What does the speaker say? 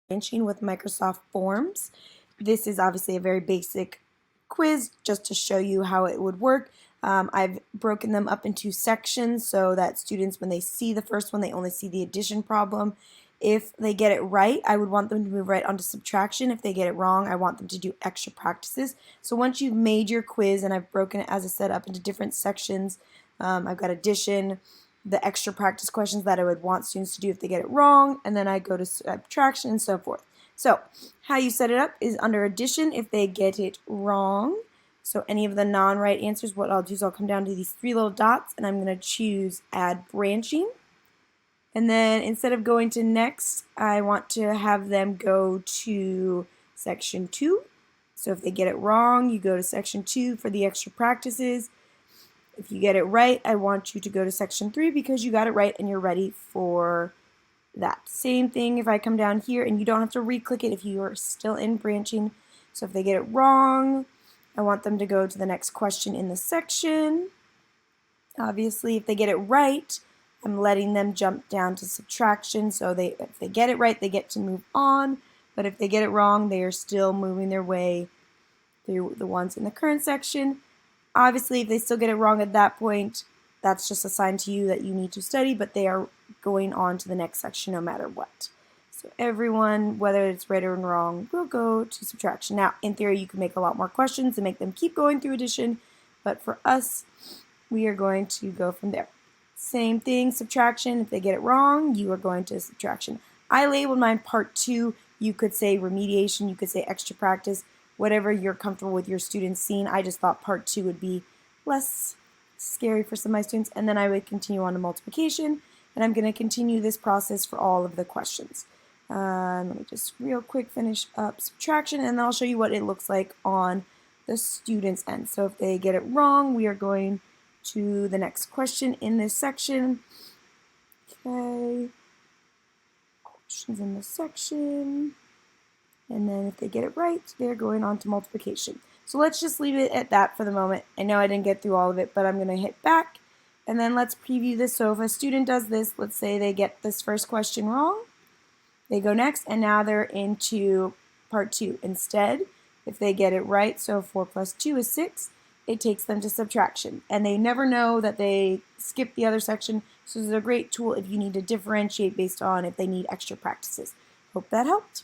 Branching with Microsoft Forms. This is obviously a very basic quiz just to show you how it would work. I've broken them up into sections so that students, when they see the first one, they only see the addition problem. If they get it right, I would want them to move right onto subtraction. If they get it wrong, I want them to do extra practices. So once you've made your quiz, and I've broken it, as I said, up into different sections, I've got addition, the extra practice questions that I would want students to do if they get it wrong, and then I go to subtraction and so forth. So how you set it up is under addition if they get it wrong. So any of the non-right answers, what I'll do is I'll come down to these three little dots and I'm going to choose add branching. And then instead of going to next, I want to have them go to section 2. So if they get it wrong, you go to section 2 for the extra practices. If you get it right, I want you to go to section 3 because you got it right and you're ready for that. Same thing if I come down here, and you don't have to re-click it if you are still in branching. So if they get it wrong, I want them to go to the next question in the section. Obviously, if they get it right, I'm letting them jump down to subtraction. So if they get it right, they get to move on. But if they get it wrong, they are still moving their way through the ones in the current section. Obviously, if they still get it wrong at that point, that's just a sign to you that you need to study, but they are going on to the next section no matter what. So everyone, whether it's right or wrong, will go to subtraction. Now, in theory, you can make a lot more questions and make them keep going through addition, but for us, we are going to go from there. Same thing, subtraction. If they get it wrong, you are going to subtraction. I labeled mine part 2. You could say remediation, you could say extra practice, whatever you're comfortable with your students seeing. I just thought part 2 would be less scary for some of my students, and then I would continue on to multiplication, and I'm going to continue this process for all of the questions. Let me just real quick finish up subtraction, and then I'll show you what it looks like on the student's end. So if they get it wrong, we are going to the next question in this section. Okay, questions in this section. And then if they get it right, they're going on to multiplication. So let's just leave it at that for the moment. I know I didn't get through all of it, but I'm going to hit back. And then let's preview this. So if a student does this, let's say they get this first question wrong. They go next, and now they're into part 2. Instead, if they get it right, so 4 plus 2 is 6, it takes them to subtraction. And they never know that they skipped the other section. So this is a great tool if you need to differentiate based on if they need extra practices. Hope that helped.